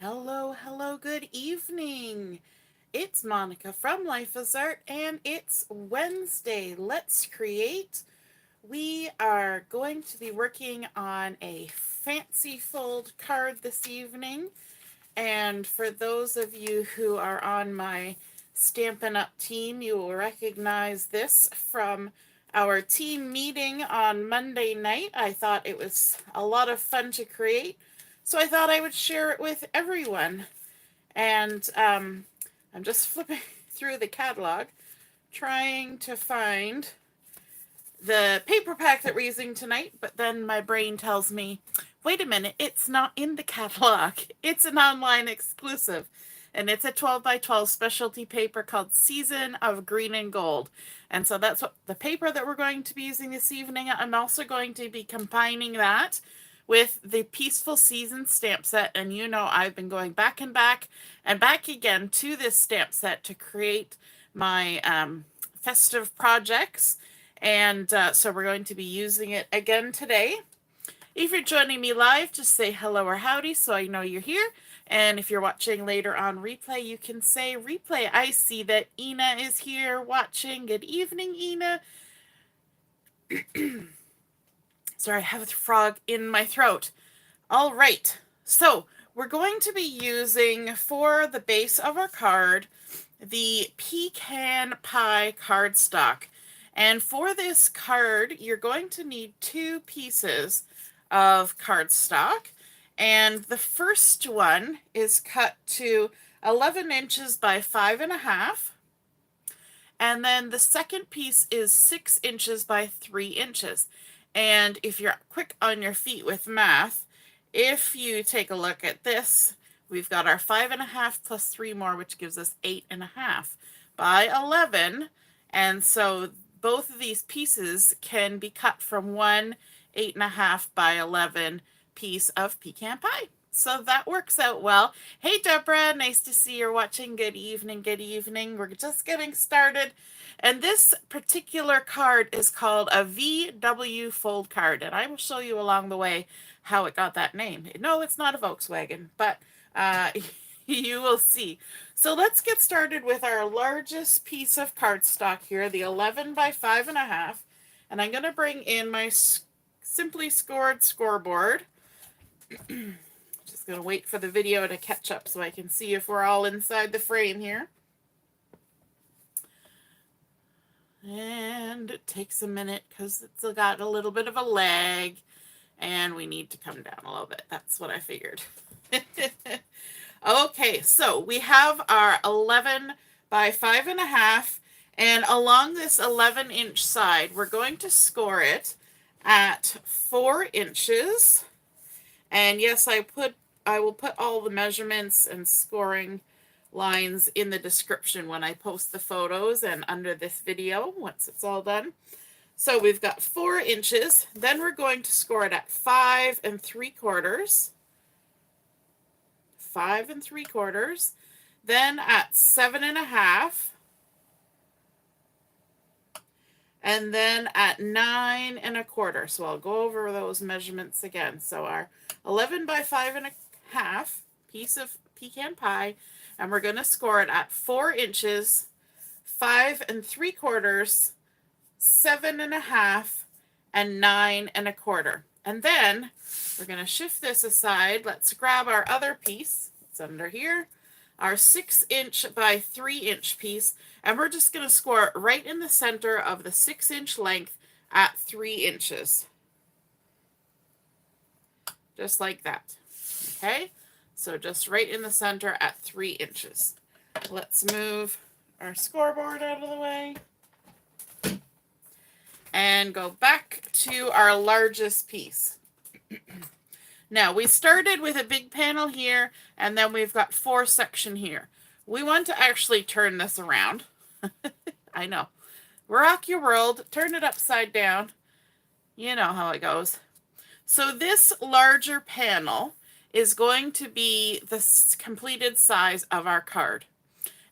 Hello, hello, good evening. It's Monica from Life is Art, and it's Wednesday. Let's create. We are going to be working on a fancy fold card this evening. And for those of you who are on my Stampin' Up team, you will recognize this from our team meeting on Monday night. I thought it was a lot of fun to create, so I thought I would share it with everyone. And I'm just flipping through the catalog, trying to find the paper pack that we're using tonight, but then my brain tells me, wait a minute, it's not in the catalog. It's an online exclusive. And it's a 12 by 12 specialty paper called Season of Green and Gold. And so that's what the paper that we're going to be using this evening. I'm also going to be combining that with the Peaceful Season stamp set. And you know, I've been going back and back and back again to this stamp set to create my festive projects. And so we're going to be using it again today. If you're joining me live, just say hello or howdy so I know you're here. And if you're watching later on replay, you can say replay. I see that Ina is here watching. Good evening, Ina. Sorry, I have a frog in my throat. All right, so we're going to be using, for the base of our card, the Pecan Pie cardstock. And for this card, you're going to need 2 pieces of cardstock. And the first one is cut to 11 inches by 5.5. And then the second piece is 6 inches by 3 inches. And if you're quick on your feet with math, if you take a look at this, we've got our 5.5 plus 3 more, which gives us 8.5 by 11. And so both of these pieces can be cut from one 8.5 by 11 piece of pecan pie. So that works out well. Hey, Deborah, nice to see you're watching. Good evening, good evening. We're just getting started. And this particular card is called a VW fold card. And I will show you along the way how it got that name. No, it's not a Volkswagen, but you will see. So let's get started with our largest piece of cardstock here, the 11 by 5.5. And I'm going to bring in my Simply Scored scoreboard. Just going to wait for the video to catch up so I can see if we're all inside the frame here. And it takes a minute because it's got a little bit of a lag. And we need to come down a little bit. That's what I figured. Okay, so we have our 11 by 5.5. And along this 11-inch side, we're going to score it at 4 inches. And yes, I will put all the measurements and scoring lines in the description when I post the photos and under this video once it's all done. So we've got 4 inches. Then we're going to score it at 5 3/4. 5 3/4. Then at 7.5. And then at 9 1/4. So I'll go over those measurements again. So our 11 by 5.5 piece of pecan pie, and we're going to score it at 4 inches, 5 3/4, 7.5, and 9 1/4. And then we're going to shift this aside. Let's grab our other piece. It's under here. Our 6-inch by 3-inch piece, and we're just going to score it right in the center of the 6-inch length at 3 inches. Just like that. Okay, so just right in the center at 3 inches. Let's move our scoreboard out of the way and go back to our largest piece. Now, we started with a big panel here, and then we've got 4 section here. We want to actually turn this around. I know. Rock your world, turn it upside down. You know how it goes. So this larger panel is going to be the completed size of our card.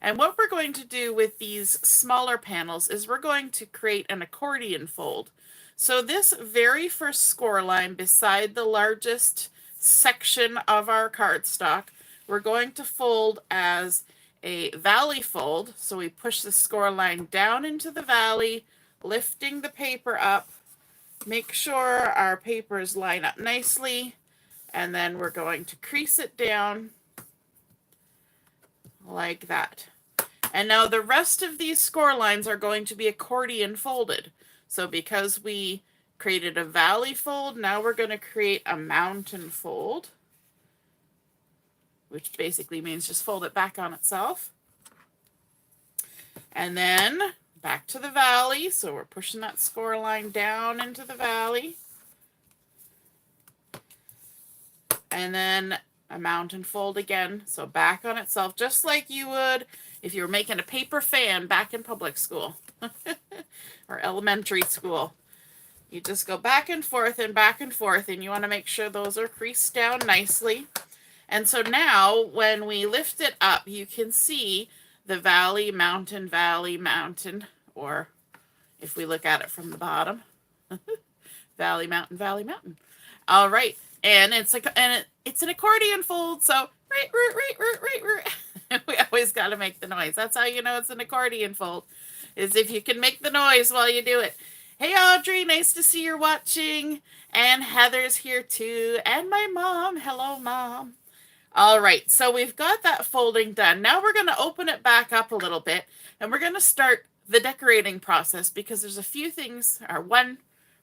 And what we're going to do with these smaller panels is we're going to create an accordion fold. So this very first score line beside the largest section of our cardstock, we're going to fold as a valley fold. So we push the score line down into the valley, lifting the paper up. Make sure our papers line up nicely, and then we're going to crease it down like that. And now the rest of these score lines are going to be accordion folded. So because we created a valley fold, now we're going to create a mountain fold, which basically means just fold it back on itself. And then back to the valley. So we're pushing that score line down into the valley. And then a mountain fold again. So back on itself, just like you would if you were making a paper fan back in public school or elementary school. You just go back and forth, and you want to make sure those are creased down nicely. And so now when we lift it up, you can see the valley, mountain, or if we look at it from the bottom, valley, mountain, valley, mountain. All right. And it's like, it's an accordion fold. So right. We always got to make the noise. That's how you know it's an accordion fold, is if you can make the noise while you do it. Hey, Audrey, nice to see you're watching. And Heather's here too. And my mom. Hello, Mom. All right, so we've got that folding done. Now we're going to open it back up a little bit, and we're going to start the decorating process, because there's a few things, or one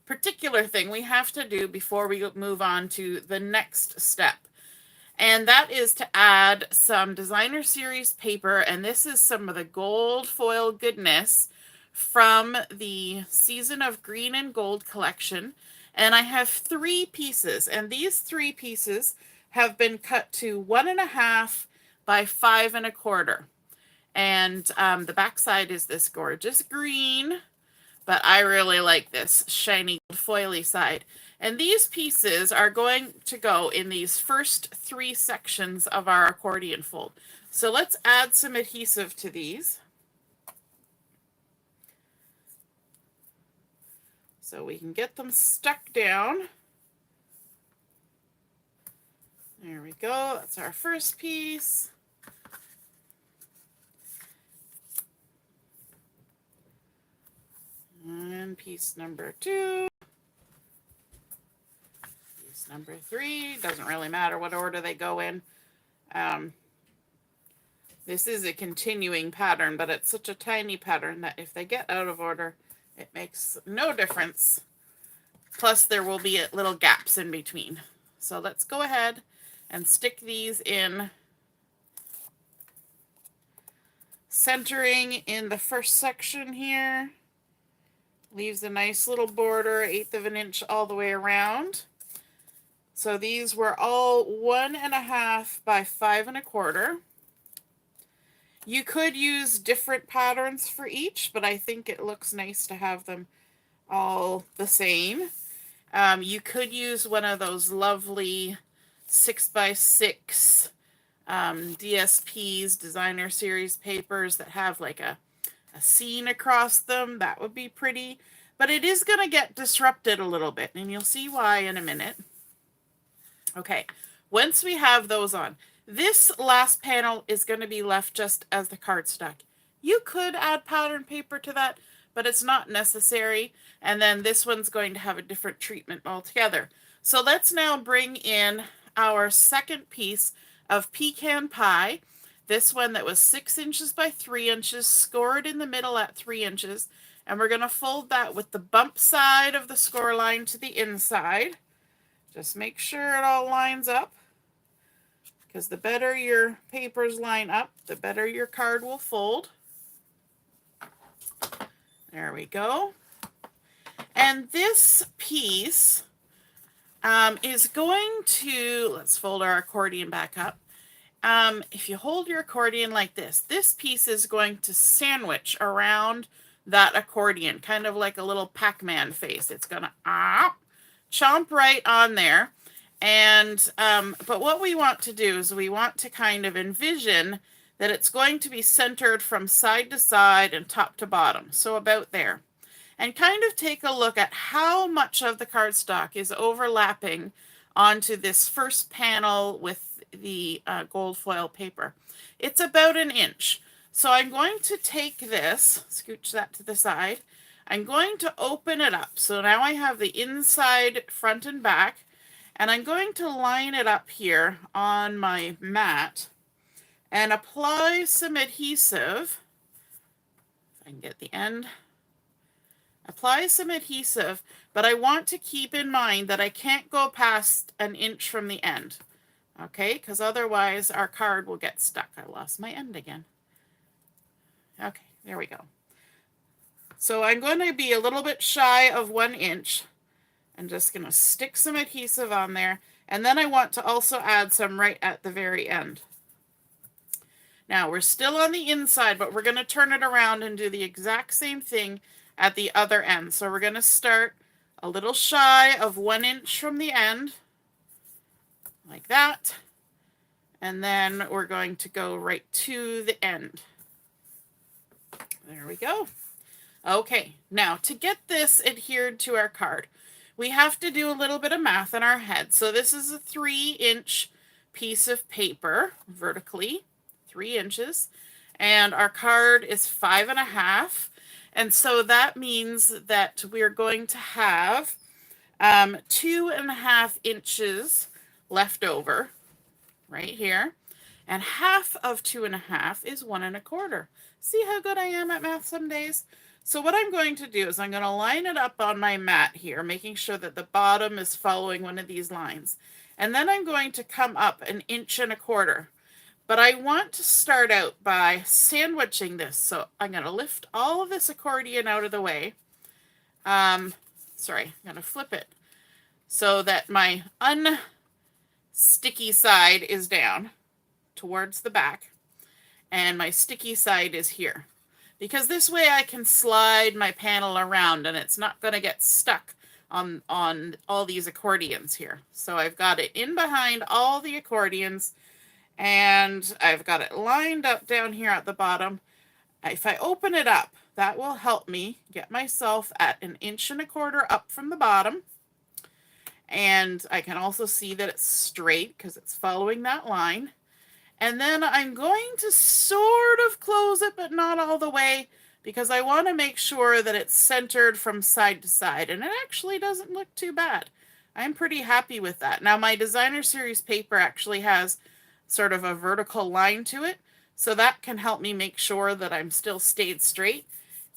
particular thing we have to do before we move on to the next step. And that is to add some designer series paper, and this is some of the gold foil goodness from the Season of Green and Gold collection. And I have 3 pieces, and these 3 pieces have been cut to 1.5 by 5 1/4. And the back side is this gorgeous green, but I really like this shiny foily side. And these pieces are going to go in these first 3 sections of our accordion fold. So let's add some adhesive to these, so we can get them stuck down. There we go. That's our first piece. And piece number 2. Piece number 3. Doesn't really matter what order they go in. This is a continuing pattern, but it's such a tiny pattern that if they get out of order, it makes no difference. Plus, there will be little gaps in between. So let's go ahead and stick these in, centering in the first section here. Leaves a nice little border, 1/8 of an inch all the way around. So these were all 1.5 by 5 1/4. You could use different patterns for each, but I think it looks nice to have them all the same. You could use one of those lovely 6 by 6 DSPs, designer series papers that have like a scene across them. That would be pretty, but it is going to get disrupted a little bit, and you'll see why in a minute. Okay, once we have those on, this last panel is going to be left just as the cardstock. You could add pattern paper to that, but it's not necessary. And then this one's going to have a different treatment altogether. So let's now bring in our second piece of Pecan Pie. This one that was 6 inches by 3 inches, scored in the middle at 3 inches. And we're going to fold that with the bump side of the score line to the inside. Just make sure it all lines up, because the better your papers line up, the better your card will fold. There we go. And this piece is going to, let's fold our accordion back up. If you hold your accordion like this piece is going to sandwich around that accordion, kind of like a little Pac-Man face. It's going to chomp right on there. And but what we want to do is we want to kind of envision that it's going to be centered from side to side and top to bottom, so about there. And kind of take a look at how much of the cardstock is overlapping onto this first panel with the gold foil paper. It's about an inch. So I'm going to take this, scooch that to the side. I'm going to open it up. So now I have the inside, front and back, and I'm going to line it up here on my mat and apply some adhesive. If I can get the end. Apply some adhesive, but I want to keep in mind that I can't go past an inch from the end. Okay, because otherwise our card will get stuck. I lost my end again. Okay, there we go. So I'm going to be a little bit shy of 1 inch. I'm just going to stick some adhesive on there. And then I want to also add some right at the very end. Now we're still on the inside, but we're going to turn it around and do the exact same thing at the other end. So we're going to start a little shy of 1 inch from the end, like that. And then we're going to go right to the end. There we go. Okay, now to get this adhered to our card, we have to do a little bit of math in our head. So this is a 3-inch piece of paper, vertically, 3 inches, and our card is 5.5. And so that means that we're going to have 2.5 inches left over right here. And half of 2.5 is 1.25. See how good I am at math some days? So what I'm going to do is I'm going to line it up on my mat here, making sure that the bottom is following one of these lines. And then I'm going to come up 1.25 inches. But I want to start out by sandwiching this. So I'm going to lift all of this accordion out of the way. Sorry, I'm going to flip it so that my unsticky side is down towards the back and my sticky side is here. Because this way I can slide my panel around and it's not going to get stuck on all these accordions here. So I've got it in behind all the accordions. And I've got it lined up down here at the bottom. If I open it up, that will help me get myself at 1.25 inches up from the bottom. And I can also see that it's straight because it's following that line. And then I'm going to sort of close it, but not all the way, because I want to make sure that it's centered from side to side. And it actually doesn't look too bad. I'm pretty happy with that. Now my designer series paper actually has sort of a vertical line to it, so that can help me make sure that I'm still stayed straight.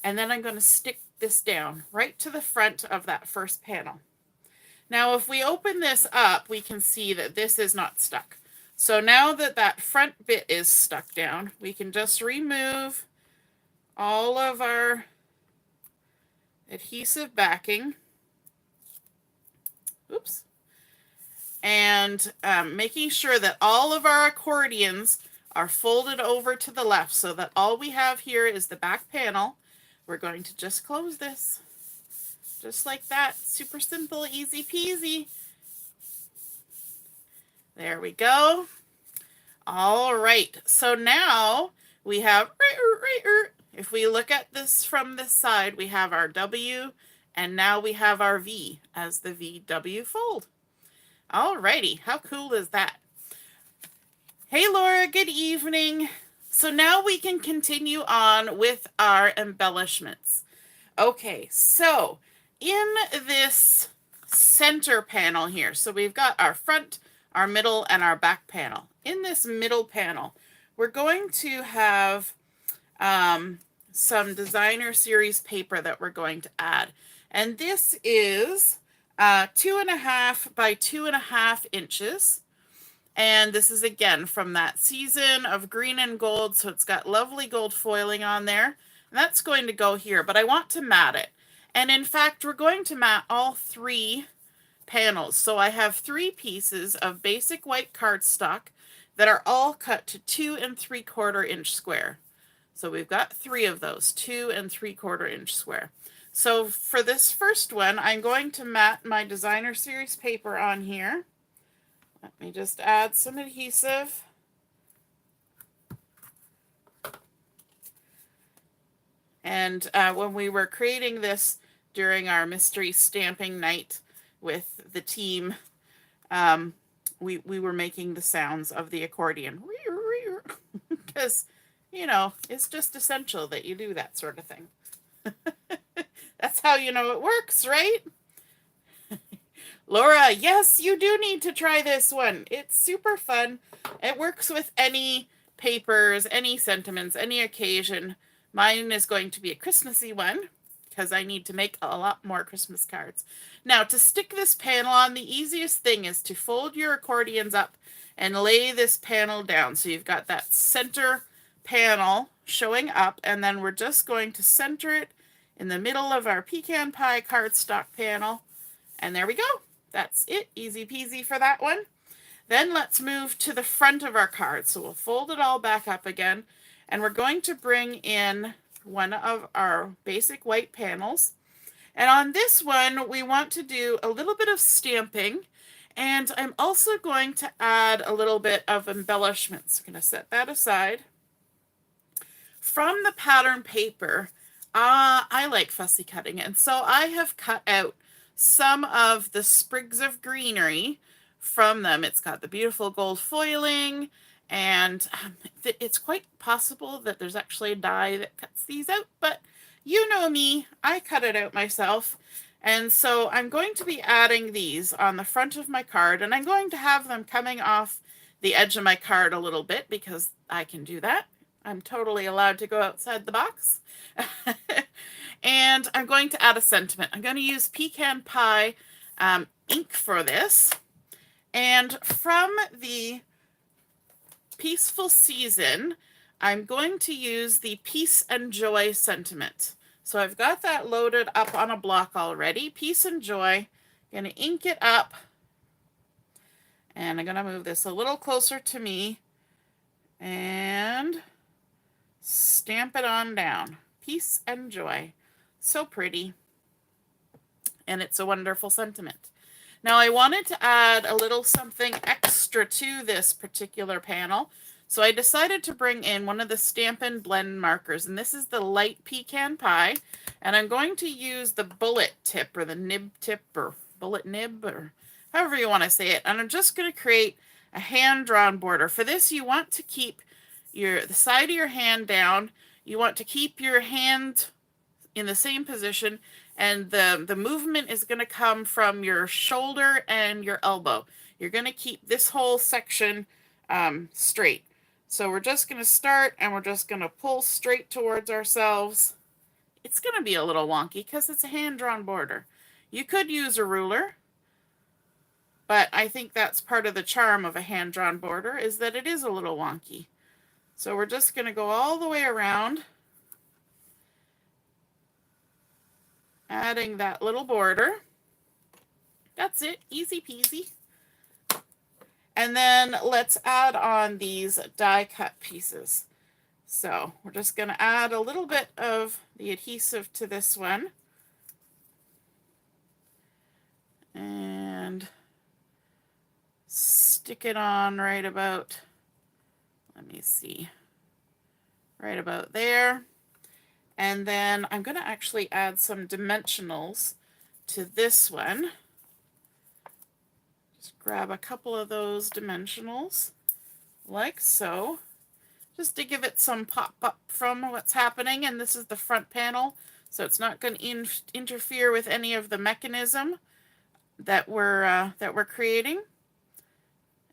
And then I'm going to stick this down right to the front of that first panel. Now if we open this up, we can see that this is not stuck. So now that that front bit is stuck down, we can just remove all of our adhesive backing. Oops. And making sure that all of our accordions are folded over to the left so that all we have here is the back panel. We're going to just close this just like that. Super simple, easy peasy. There we go. All right, so now we have, if we look at this from this side, we have our W, and now we have our V as the VW fold. Alrighty, how cool is that? Hey Laura, good evening. So now we can continue on with our embellishments. Okay, so in this center panel here, so we've got our front, our middle, and our back panel. In this middle panel, we're going to have some designer series paper that we're going to add. And this is 2.5 by 2.5 inches. And this is again from that season of green and gold. So it's got lovely gold foiling on there. And that's going to go here, but I want to mat it. And in fact, we're going to mat all 3 panels. So I have 3 pieces of basic white cardstock that are all cut to 2 3/4 inch square. So we've got 3 of those, 2 3/4 inch square. So for this first one, I'm going to mat my designer series paper on here. Let me just add some adhesive. And when we were creating this during our mystery stamping night with the team, we were making the sounds of the accordion. Because, you know, it's just essential that you do that sort of thing. That's how you know it works, right? Laura, yes, you do need to try this one. It's super fun. It works with any papers, any sentiments, any occasion. Mine is going to be a Christmassy one because I need to make a lot more Christmas cards. Now, to stick this panel on, the easiest thing is to fold your accordions up and lay this panel down. So you've got that center panel showing up, and then we're just going to center it in the middle of our Pecan Pie cardstock panel. And there we go. That's it. Easy peasy for that one. Then let's move to the front of our card. So we'll fold it all back up again, and we're going to bring in one of our basic white panels. And on this one, we want to do a little bit of stamping, and I'm also going to add a little bit of embellishments. I'm going to set that aside. From the pattern paper, I like fussy cutting, and so I have cut out some of the sprigs of greenery from them. It's got the beautiful gold foiling, and it's quite possible that there's actually a die that cuts these out, but you know me, I cut it out myself. And so I'm going to be adding these on the front of my card, and I'm going to have them coming off the edge of my card a little bit because I can do that. I'm totally allowed to go outside the box. And I'm going to add a sentiment. I'm going to use Pecan Pie ink for this. And from the Peaceful Season, I'm going to use the Peace and Joy sentiment. So I've got that loaded up on a block already. Peace and Joy. I'm going to ink it up. And I'm going to move this a little closer to me. And stamp it on down. Peace and Joy. So pretty. And it's a wonderful sentiment. Now I wanted to add a little something extra to this particular panel. So I decided to bring in one of the Stampin' Blend markers. And this is the light Pecan Pie. And I'm going to use the bullet tip or the nib tip or bullet nib or however you want to say it. And I'm just going to create a hand-drawn border. For this, you want to keep the side of your hand down. You want to keep your hand in the same position, and the movement is going to come from your shoulder and your elbow. You're going to keep this whole section straight. So we're just going to start, and we're just going to pull straight towards ourselves. It's going to be a little wonky because it's a hand-drawn border. You could use a ruler, but I think that's part of the charm of a hand-drawn border, is that it is a little wonky. So we're just going to go all the way around, adding that little border. That's it, easy peasy. And then let's add on these die cut pieces. So we're just going to add a little bit of the adhesive to this one. And stick it on right about, let me see, right about there. And then I'm going to actually add some dimensionals to this one. Just grab a couple of those dimensionals, like so, just to give it some pop up from what's happening. And this is the front panel, so it's not going to interfere with any of the mechanism that we're creating.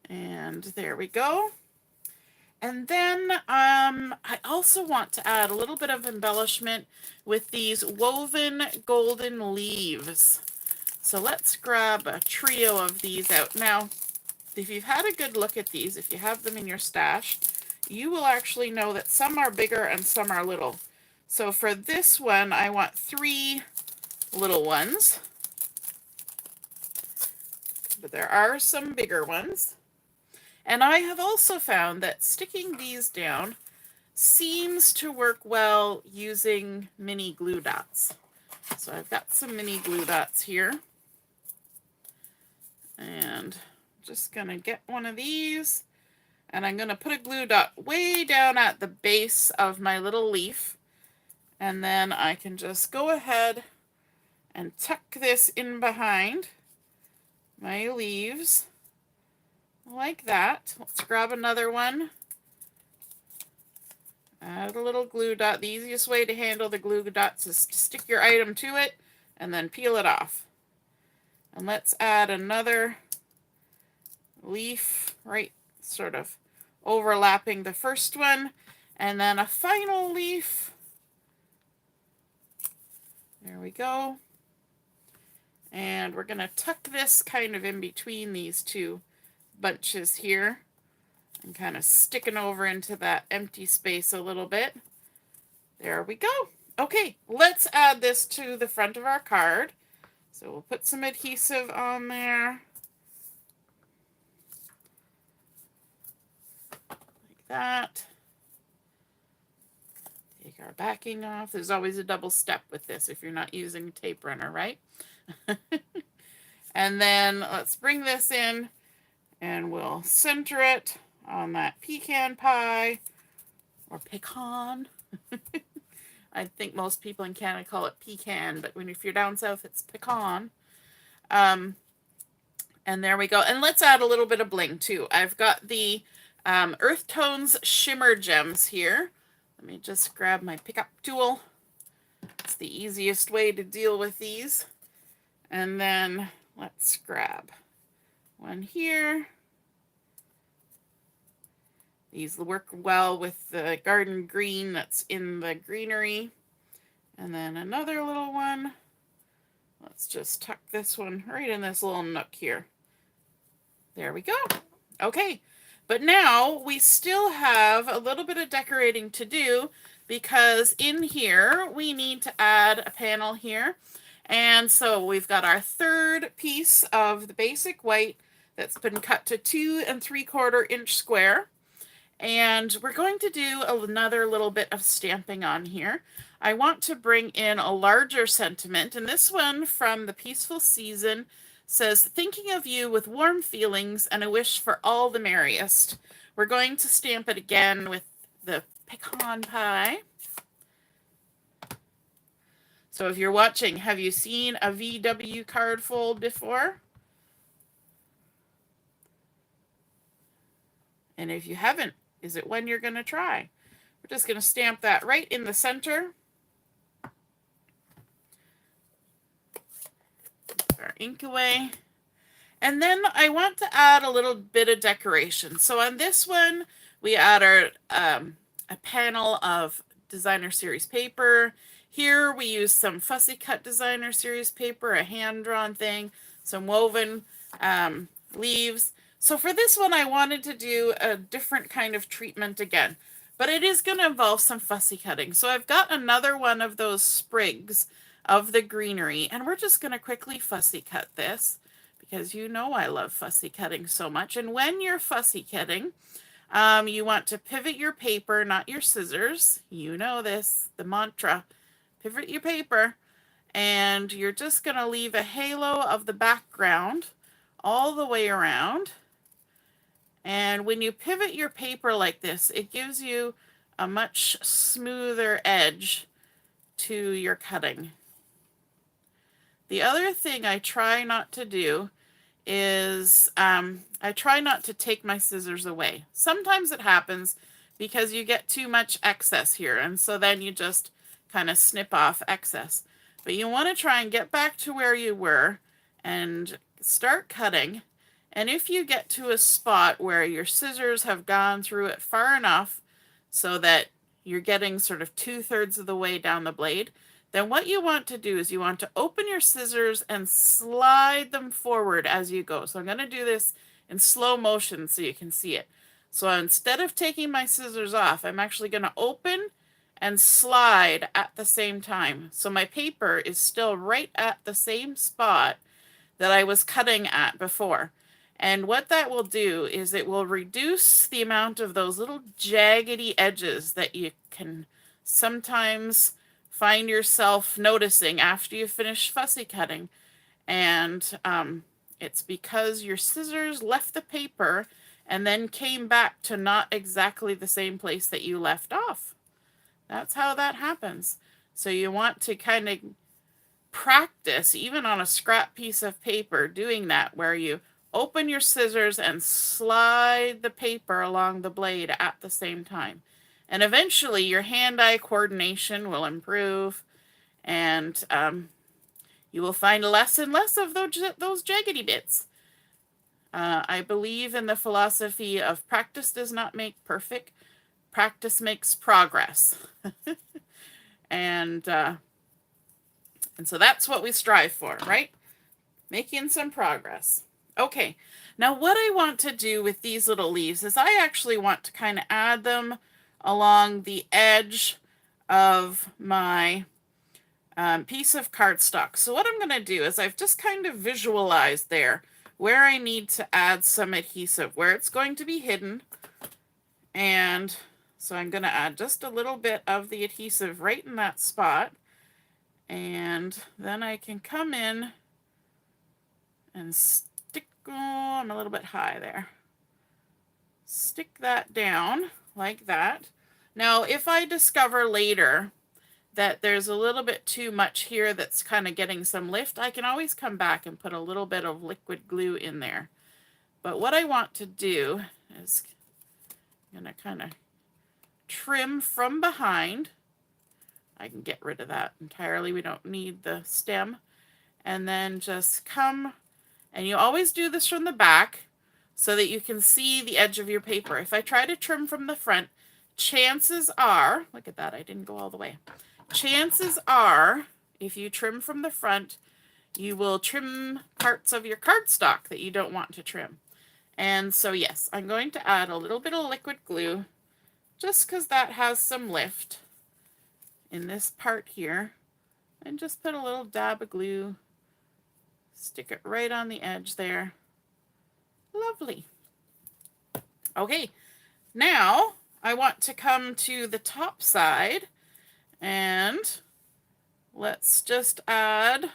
And there we go. And then I also want to add a little bit of embellishment with these woven golden leaves. So let's grab a trio of these out. Now, if you've had a good look at these, if you have them in your stash, you will actually know that some are bigger and some are little. So for this one, I want 3 little ones. But there are some bigger ones. And I have also found that sticking these down seems to work well using mini glue dots. So I've got some mini glue dots here. And I'm just going to get one of these. And I'm going to put a glue dot way down at the base of my little leaf. And then I can just go ahead and tuck this in behind my leaves. like that. Let's grab another one. Add a little glue dot. The easiest way to handle the glue dots is to stick your item to it and then peel it off. And let's add another leaf right sort of overlapping the first one, and then a final leaf. There we go. And we're going to tuck this kind of in between these two bunches here and kind of sticking over into that empty space a little bit. There we go. Okay, let's add this to the front of our card. So we'll put some adhesive on there. Like that. Take our backing off. There's always a double step with this if you're not using a tape runner, right? And then let's bring this in and we'll center it on that pecan pie or pecan. I think most people in Canada call it pecan, but if you're down south, it's pecan. And there we go. And let's add a little bit of bling too. I've got the Earth Tones Shimmer Gems here. Let me just grab my pickup tool. It's the easiest way to deal with these. And then let's grab one here. These work well with the garden green that's in the greenery. And then another little one. Let's just tuck this one right in this little nook here. There we go. Okay, but now we still have a little bit of decorating to do because in here we need to add a panel here. And so we've got our third piece of the basic white that's been cut to 2 3/4 inch square. And we're going to do another little bit of stamping on here. I want to bring in a larger sentiment, and this one from the Peaceful Season says, thinking of you with warm feelings and a wish for all the merriest. We're going to stamp it again with the Pecan Pie. So if you're watching, have you seen a VW card fold before? And if you haven't, is it one you're going to try? We're just going to stamp that right in the center. Put our ink away. And then I want to add a little bit of decoration. So on this one, we add our a panel of designer series paper. Here we use some fussy cut designer series paper, a hand-drawn thing, some woven leaves. So for this one, I wanted to do a different kind of treatment again, but it is going to involve some fussy cutting. So I've got another one of those sprigs of the greenery, and we're just going to quickly fussy cut this because you know I love fussy cutting so much. And when you're fussy cutting, you want to pivot your paper, not your scissors. You know this, the mantra, pivot your paper, and you're just going to leave a halo of the background all the way around. And when you pivot your paper like this, it gives you a much smoother edge to your cutting. The other thing I try not to do is I try not to take my scissors away. Sometimes it happens because you get too much excess here, and so then you just kind of snip off excess. But you want to try and get back to where you were and start cutting. And if you get to a spot where your scissors have gone through it far enough so that you're getting sort of 2/3 of the way down the blade, then what you want to do is you want to open your scissors and slide them forward as you go. So I'm going to do this in slow motion so you can see it. So instead of taking my scissors off, I'm actually going to open and slide at the same time. So my paper is still right at the same spot that I was cutting at before. And what that will do is it will reduce the amount of those little jaggedy edges that you can sometimes find yourself noticing after you finish fussy cutting. And it's because your scissors left the paper and then came back to not exactly the same place that you left off. That's how that happens. So you want to kind of practice, even on a scrap piece of paper, doing that, where you open your scissors and slide the paper along the blade at the same time. And eventually your hand-eye coordination will improve, and you will find less and less of those jaggedy bits. I believe in the philosophy of practice does not make perfect, practice makes progress. and so that's what we strive for, right? Making some progress. Okay, now what I want to do with these little leaves is I actually want to kind of add them along the edge of my piece of cardstock. So what I'm going to do is I've just kind of visualized there where I need to add some adhesive, where it's going to be hidden. And so I'm going to add just a little bit of the adhesive right in that spot. And then I can come in and stick, oh, I'm a little bit high there. Stick that down like that. Now, if I discover later that there's a little bit too much here that's kind of getting some lift, I can always come back and put a little bit of liquid glue in there. But what I want to do is I'm going to kind of trim from behind. I can get rid of that entirely. We don't need the stem. And then just come, and you always do this from the back so that you can see the edge of your paper. If I try to trim from the front, chances are, look at that, I didn't go all the way. Chances are, if you trim from the front, you will trim parts of your cardstock that you don't want to trim. And so yes, I'm going to add a little bit of liquid glue just because that has some lift in this part here. And just put a little dab of glue, stick it right on the edge there. Lovely. Okay, now I want to come to the top side, and let's just add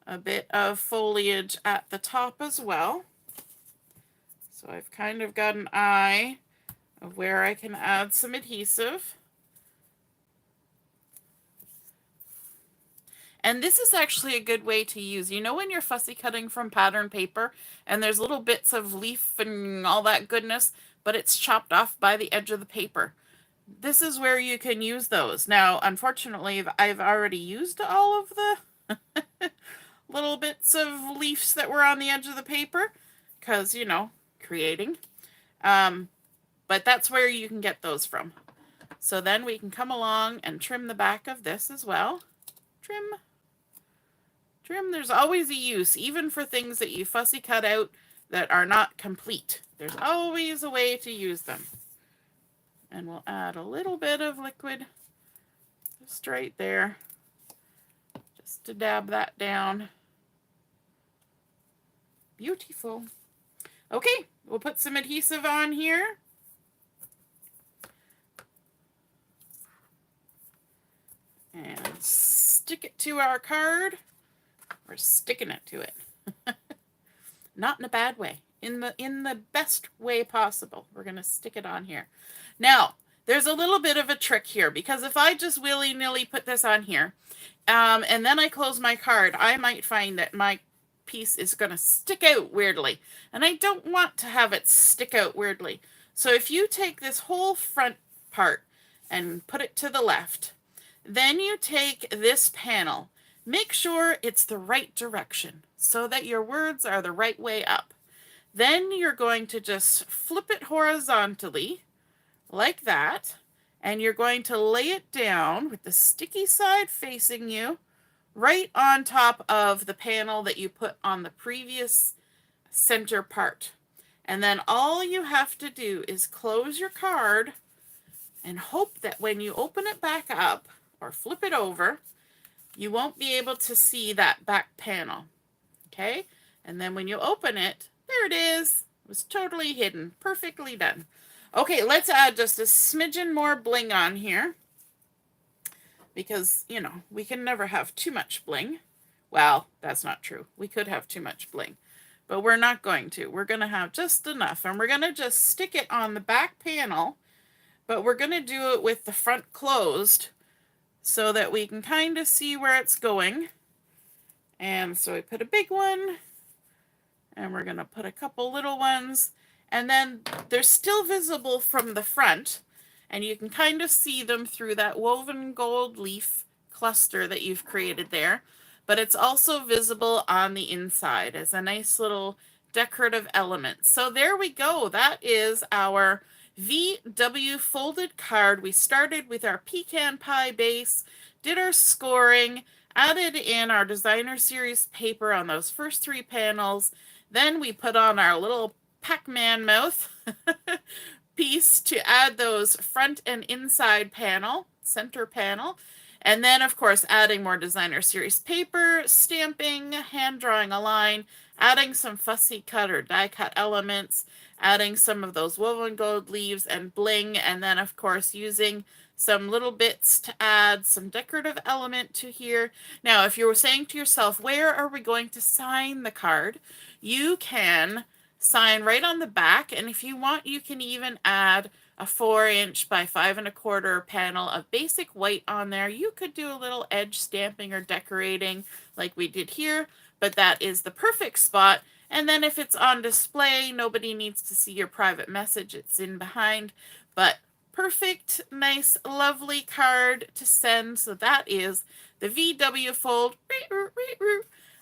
a bit of foliage at the top as well. So I've kind of got an eye of where I can add some adhesive. And this is actually a good way to use, you know, when you're fussy cutting from pattern paper and there's little bits of leaf and all that goodness, but it's chopped off by the edge of the paper. This is where you can use those. Now, unfortunately, I've already used all of the little bits of leaves that were on the edge of the paper because, you know, creating. But that's where you can get those from. So then we can come along and trim the back of this as well. Trim. Trim, there's always a use, even for things that you fussy cut out that are not complete. There's always a way to use them. And we'll add a little bit of liquid just right there, just to dab that down. Beautiful. Okay, we'll put some adhesive on here. And stick it to our card. We're sticking it to it. Not in a bad way. In the best way possible. We're going to stick it on here. Now, there's a little bit of a trick here, because if I just willy-nilly put this on here, and then I close my card, I might find that my piece is going to stick out weirdly. And I don't want to have it stick out weirdly. So if you take this whole front part and put it to the left, then you take this panel. Make sure it's the right direction so that your words are the right way up. Then you're going to just flip it horizontally like that, and you're going to lay it down with the sticky side facing you right on top of the panel that you put on the previous center part. And then all you have to do is close your card and hope that when you open it back up or flip it over, you won't be able to see that back panel. Okay? And then when you open it, there it is. It was totally hidden. Perfectly done. Okay, let's add just a smidgen more bling on here. Because, you know, we can never have too much bling. Well, that's not true. We could have too much bling. But we're not going to. We're going to have just enough. And we're going to just stick it on the back panel. But we're going to do it with the front closed, so that we can kind of see where it's going. And so I put a big one, And we're going to put a couple little ones. And then they're still visible from the front. And you can kind of see them through that woven gold leaf cluster that you've created there. But it's also visible on the inside as a nice little decorative element. So there we go. That is our VW folded card. We started with our Pecan Pie base, did our scoring, added in our designer series paper on those first 3 panels. Then we put on our little Pac-Man mouth piece to add those front and inside center panel. And then, of course, adding more designer series paper, stamping, hand drawing a line, adding some fussy cut or die cut elements, adding some of those woven gold leaves and bling, and then, of course, using some little bits to add some decorative element to here. Now, if you were saying to yourself, where are we going to sign the card? You can sign right on the back, and if you want, you can even add a 4" by 5¼ panel of basic white on there. You could do a little edge stamping or decorating like we did here, but that is the perfect spot. And then if it's on display, nobody needs to see your private message. It's in behind, but perfect, nice, lovely card to send. So that is the VW Fold.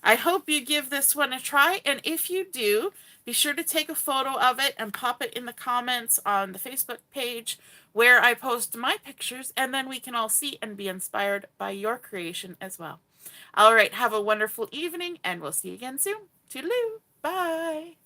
I hope you give this one a try, and if you do, be sure to take a photo of it and pop it in the comments on the Facebook page where I post my pictures, and then we can all see and be inspired by your creation as well. All right, have a wonderful evening, and we'll see you again soon. Toodaloo. Bye.